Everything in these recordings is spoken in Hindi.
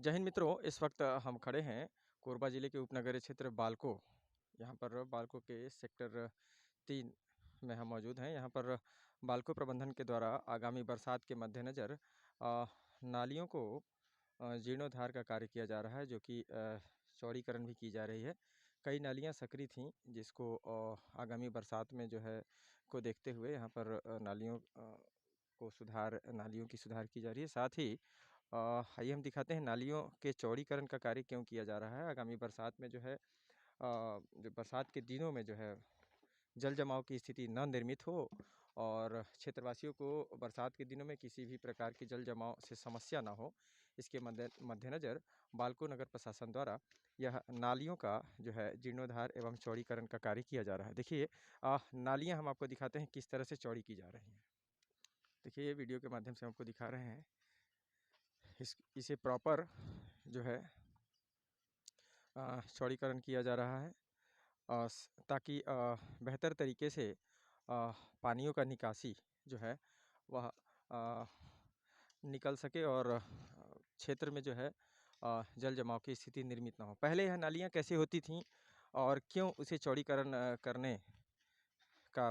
जय हिंद मित्रों, इस वक्त हम खड़े हैं कोरबा जिले के उपनगरीय क्षेत्र बालको। यहाँ पर बालको के सेक्टर 3 में हम मौजूद हैं। यहाँ पर बालको प्रबंधन के द्वारा आगामी बरसात के मद्देनज़र नालियों को जीर्णोद्धार का कार्य किया जा रहा है, जो कि चौड़ीकरण भी की जा रही है। कई नालियाँ सकरी थीं, जिसको आगामी बरसात में जो है को देखते हुए यहाँ पर नालियों की सुधार की जा रही है। साथ ही आइए हम दिखाते हैं नालियों के चौड़ीकरण का कार्य क्यों किया जा रहा है। आगामी बरसात में जो है जो बरसात के दिनों में जो है जल जमाव की स्थिति न निर्मित हो और क्षेत्रवासियों को बरसात के दिनों में किसी भी प्रकार की जल जमाव से समस्या ना हो, इसके मद्देनज़र बालको नगर प्रशासन द्वारा यह नालियों का जो है जीर्णोद्धार एवं चौड़ीकरण का कार्य किया जा रहा है। देखिए नालियाँ हम आपको दिखाते हैं किस तरह से चौड़ी की जा रही हैं। देखिए ये वीडियो के माध्यम से आपको दिखा रहे हैं। इसे प्रॉपर जो है चौड़ीकरण किया जा रहा है ताकि बेहतर तरीके से पानियों का निकासी जो है वह निकल सके और क्षेत्र में जो है जल जमाव की स्थिति निर्मित ना हो। पहले यह नालियाँ कैसे होती थीं और क्यों उसे चौड़ीकरण करने का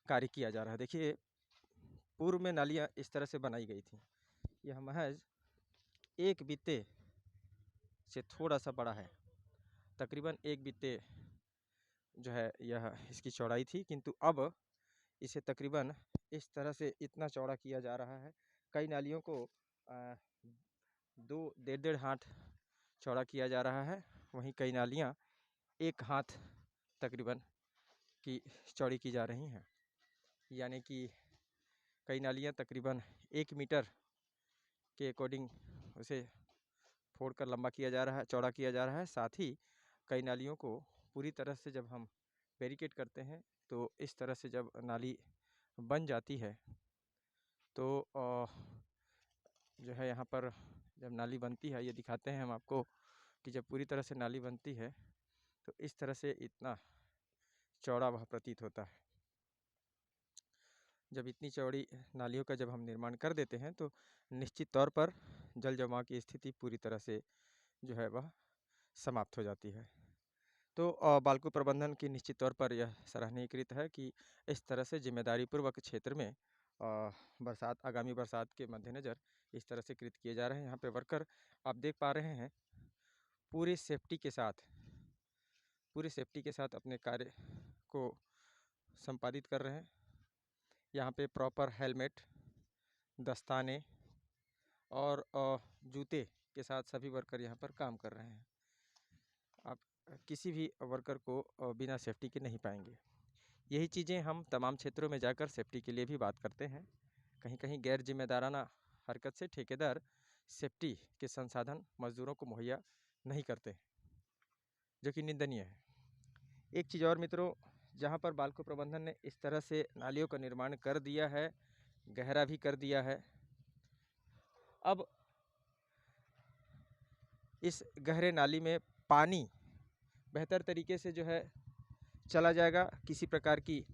कार्य किया जा रहा है। देखिए पूर्व में नालियाँ इस तरह से बनाई गई थीं। यह महज एक बित्ते से थोड़ा सा बड़ा है, तकरीबन एक बित्ते जो है यह इसकी चौड़ाई थी, किंतु अब इसे तकरीबन इस तरह से इतना चौड़ा किया जा रहा है। कई नालियों को 2 डेढ़ हाथ चौड़ा किया जा रहा है, वहीं कई नालियाँ 1 हाथ तकरीबन की चौड़ी की जा रही हैं। यानी कि कई नालियाँ तकरीबन 1 मीटर के अकॉर्डिंग उसे फोड़कर लंबा किया जा रहा है, चौड़ा किया जा रहा है। साथ ही कई नालियों को पूरी तरह से जब हम बैरिकेड करते हैं तो इस तरह से जब नाली बन जाती है तो जो है यहाँ पर जब नाली बनती है, ये दिखाते हैं हम आपको कि जब पूरी तरह से नाली बनती है तो इस तरह से इतना चौड़ा वह प्रतीत होता है। जब इतनी चौड़ी नालियों का जब हम निर्माण कर देते हैं तो निश्चित तौर पर जल जमाव की स्थिति पूरी तरह से जो है वह समाप्त हो जाती है। तो बालको प्रबंधन की निश्चित तौर पर यह सराहनीय कृत है कि इस तरह से जिम्मेदारीपूर्वक क्षेत्र में आगामी बरसात के मद्देनज़र इस तरह से कृत किए जा रहे हैं। यहाँ पे वर्कर आप देख पा रहे हैं पूरे सेफ्टी के साथ अपने कार्य को संपादित कर रहे हैं। यहाँ पे प्रॉपर हेलमेट, दस्ताने और जूते के साथ सभी वर्कर यहाँ पर काम कर रहे हैं। आप किसी भी वर्कर को बिना सेफ्टी के नहीं पाएंगे। यही चीज़ें हम तमाम क्षेत्रों में जाकर सेफ्टी के लिए भी बात करते हैं। कहीं कहीं गैर जिम्मेदाराना हरकत से ठेकेदार सेफ्टी के संसाधन मजदूरों को मुहैया नहीं करते, जो कि निंदनीय है। एक चीज़ और मित्रों, जहाँ पर बालको प्रबंधन ने इस तरह से नालियों का निर्माण कर दिया है, गहरा भी कर दिया है, अब इस गहरे नाली में पानी बेहतर तरीके से जो है चला जाएगा, किसी प्रकार की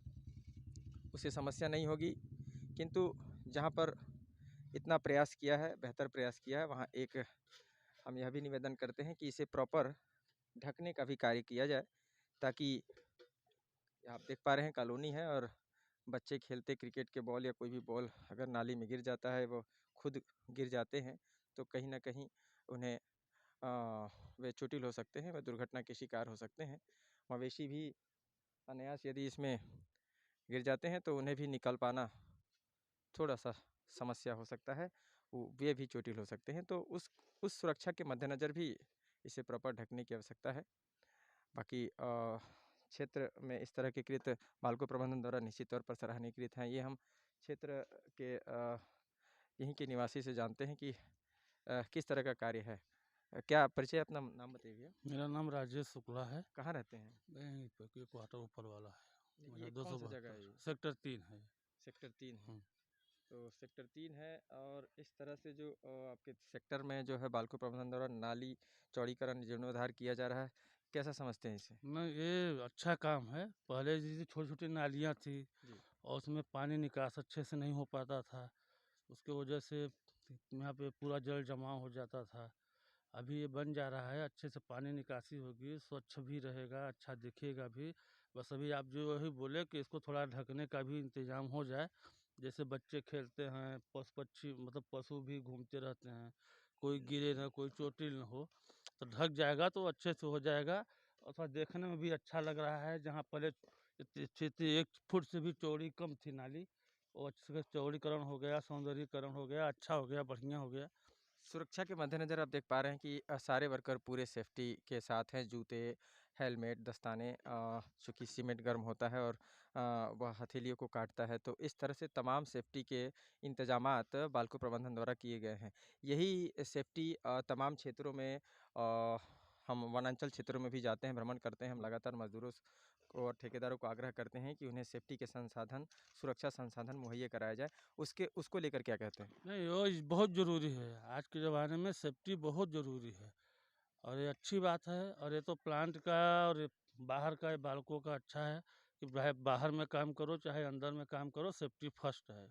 उसे समस्या नहीं होगी। किंतु जहाँ पर इतना प्रयास किया है, बेहतर प्रयास किया है, वहाँ एक हम यह भी निवेदन करते हैं कि इसे प्रॉपर ढकने का भी कार्य किया जाए, ताकि आप देख पा रहे हैं कॉलोनी है और बच्चे खेलते क्रिकेट के बॉल या कोई भी बॉल अगर नाली में गिर जाता है, वो खुद गिर जाते हैं तो कहीं ना कहीं उन्हें वे चोटिल हो सकते हैं, वे दुर्घटना के शिकार हो सकते हैं। मवेशी भी अनायास यदि इसमें गिर जाते हैं तो उन्हें भी निकल पाना थोड़ा सा समस्या हो सकता है, वे भी चोटिल हो सकते हैं। तो उस सुरक्षा के मद्देनज़र भी इसे प्रॉपर ढकने की आवश्यकता है। बाकी क्षेत्र में इस तरह के कृत बालको प्रबंधन द्वारा निश्चित तौर पर सराहनीय कृत हैं। ये हम क्षेत्र के यहीं के निवासी से जानते हैं कि किस तरह का कार्य है। क्या परिचय, अपना नाम बताइए भैया। मेरा नाम राजेश शुक्ला है। कहाँ रहते हैं? यहीं पे के क्वार्टर ऊपर वाला है। मेरा ये कौन सा जगह है? 272 ये सेक्टर 3 है। सेक्टर 3 है। हम्म। तो सेक्टर 3 है और इस तरह से जो आपके सेक्टर में जो है बालको प्रबंधन द्वारा नाली चौड़ीकरण जीर्णोद्धार किया जा रहा है, कैसा समझते हैं इसे? नहीं, ये अच्छा काम है। पहले जैसे छोटी छोटी नालियाँ थी जी। और उसमें पानी निकास अच्छे से नहीं हो पाता था, उसके वजह से यहाँ पे पूरा जल जमाव हो जाता था। अभी ये बन जा रहा है, अच्छे से पानी निकासी होगी, स्वच्छ भी रहेगा, अच्छा दिखेगा भी। बस अभी आप जो वही बोले कि इसको थोड़ा ढकने का भी इंतज़ाम हो जाए। जैसे बच्चे खेलते हैं, पशु-पक्षी मतलब पशु भी घूमते रहते हैं, कोई गिरे ना, कोई चोटिल ना हो, तो ढक जाएगा तो अच्छे से हो जाएगा और थोड़ा देखने में भी अच्छा लग रहा है। जहाँ पहले 1 फुट से भी चौड़ी कम थी नाली, वो अच्छे से चौड़ीकरण हो गया, सौंदर्यीकरण हो गया, अच्छा हो गया, बढ़िया हो गया। सुरक्षा के मद्देनज़र आप देख पा रहे हैं कि सारे वर्कर पूरे सेफ्टी के साथ हैं, जूते, हेलमेट, दस्ताने, चूँकि सीमेंट गर्म होता है और वह हथेलियों को काटता है, तो इस तरह से तमाम सेफ्टी के इंतज़ामात बाल्को प्रबंधन द्वारा किए गए हैं। यही सेफ्टी तमाम क्षेत्रों में हम वनांचल क्षेत्रों में भी जाते हैं, भ्रमण करते हैं, हम लगातार मज़दूरों को और ठेकेदारों को आग्रह करते हैं कि उन्हें सेफ्टी के संसाधन, सुरक्षा संसाधन मुहैया कराया जाए। उसको लेकर क्या कहते हैं? नहीं, वो बहुत ज़रूरी है। आज के ज़माने में सेफ्टी बहुत ज़रूरी है और ये अच्छी बात है और ये तो प्लांट का और ये बाहर का ये बालकों का अच्छा है कि चाहे बाहर में काम करो, चाहे अंदर में काम करो, सेफ्टी फर्स्ट है।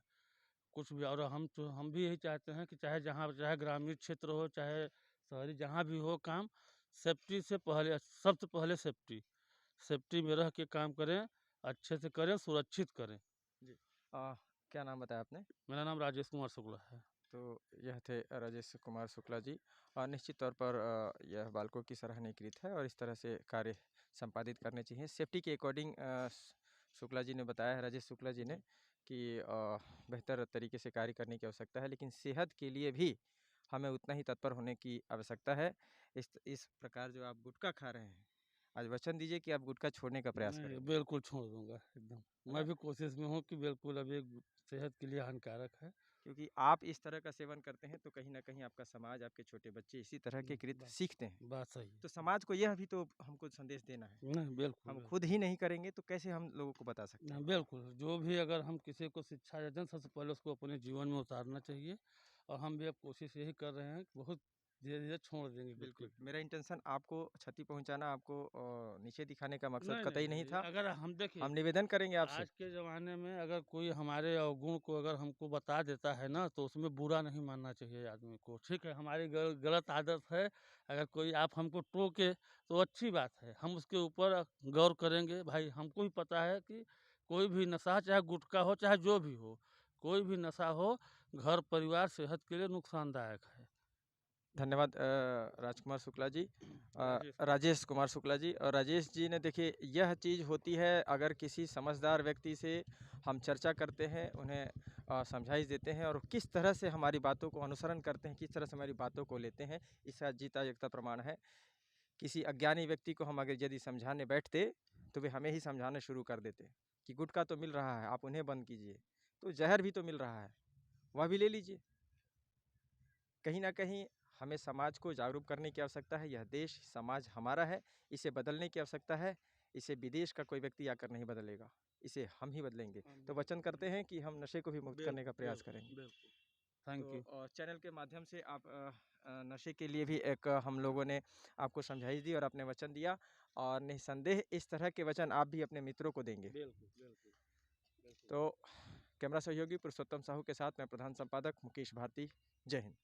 कुछ भी और हम भी यही चाहते हैं कि चाहे ग्रामीण क्षेत्र हो, चाहे शहरी जहाँ भी हो काम, सेफ्टी से पहले सबसे पहले सेफ्टी। सेफ्टी में रह के काम करें, अच्छे से करें, सुरक्षित करें। जी। क्या नाम बताया आपने? मेरा नाम राजेश कुमार शुक्ला है। तो यह थे राजेश कुमार शुक्ला जी। निश्चित तौर पर यह बालकों की सराहनीय कृत है और इस तरह से कार्य संपादित करने चाहिए। सेफ्टी के अकॉर्डिंग शुक्ला जी ने बताया है, राजेश शुक्ला जी ने, कि बेहतर तरीके से कार्य करने की आवश्यकता है, लेकिन सेहत के लिए भी हमें उतना ही तत्पर होने की आवश्यकता है। इस प्रकार जो आप गुटखा खा रहे हैं, आज वचन दीजिए कि आप गुटखा छोड़ने का प्रयास नहीं, करेंगे, बिल्कुल छोड़ दूँगा एकदम। है मैं ना? भी कोशिश में हूँ कि बिल्कुल अब ये सेहत के लिए हानिकारक है। क्योंकि आप इस तरह का सेवन करते हैं तो कहीं न कहीं आपका समाज, आपके छोटे बच्चे इसी तरह के कृत्य बात सीखते हैं। बात सही है। तो समाज को यह भी तो हमको संदेश देना है। नहीं, बिल्कुल, हम बिल्कुल। खुद ही नहीं करेंगे तो कैसे हम लोगों को बता सकते नहीं, हैं? बिल्कुल, जो भी अगर हम किसी को शिक्षा देते हैं, सबसे पहले उसको अपने जीवन में उतारना चाहिए और हम भी अब कोशिश यही कर रहे हैं कि बहुत धीरे-धीरे छोड़ देंगे गुटखे बिल्कुल, को। मेरा इंटेंशन आपको क्षति पहुँचाना, आपको नीचे दिखाने का मकसद नहीं, नहीं, कतई नहीं नहीं, था। अगर हम देखिए हम निवेदन करेंगे आपसे। आज के ज़माने में अगर कोई हमारे अवगुण को अगर हमको बता देता है ना, तो उसमें बुरा नहीं मानना चाहिए आदमी को। ठीक है, हमारी गलत आदत है, अगर कोई आप हमको टोके तो अच्छी बात है, हम उसके ऊपर गौर करेंगे। भाई हमको भी पता है कि कोई भी नशा चाहे गुटखा हो, चाहे जो भी हो, कोई भी नशा हो, घर परिवार सेहत के लिए नुकसानदायक है। धन्यवाद राजकुमार शुक्ला जी, राजेश राजेश कुमार शुक्ला जी। और राजेश जी ने, देखिए, यह चीज़ होती है अगर किसी समझदार व्यक्ति से हम चर्चा करते हैं, उन्हें समझाइश देते हैं और किस तरह से हमारी बातों को अनुसरण करते हैं, किस तरह से हमारी बातों को लेते हैं, इसका जीता जागता प्रमाण है। किसी अज्ञानी व्यक्ति को हम अगर यदि समझाने बैठते तो वे हमें ही समझाना शुरू कर देते कि गुटखा तो मिल रहा है, आप उन्हें बंद कीजिए, तो जहर भी तो मिल रहा है, वह भी ले लीजिए। कहीं न कहीं हमें समाज को जागरूक करने की आवश्यकता है। यह देश, समाज हमारा है, इसे बदलने की आवश्यकता है। इसे विदेश का कोई व्यक्ति आकर नहीं बदलेगा, इसे हम ही बदलेंगे। हाँ, तो बिल्कुल, वचन करते हैं कि हम नशे को भी मुक्त करने का बिल्कुल, प्रयास बिल्कुल, करेंगे। बिल्कुल। थैंक तो यू। चैनल के माध्यम से आप नशे के लिए भी एक हम लोगों ने आपको समझाइश दी और आपने वचन दिया, और निस्संदेह इस तरह के वचन आप भी अपने मित्रों को देंगे। बिल्कुल, बिल्कुल, बिल्कुल। तो कैमरा सहयोगी पुरुषोत्तम साहू के साथ मैं प्रधान संपादक मुकेश भारती। जय हिंद।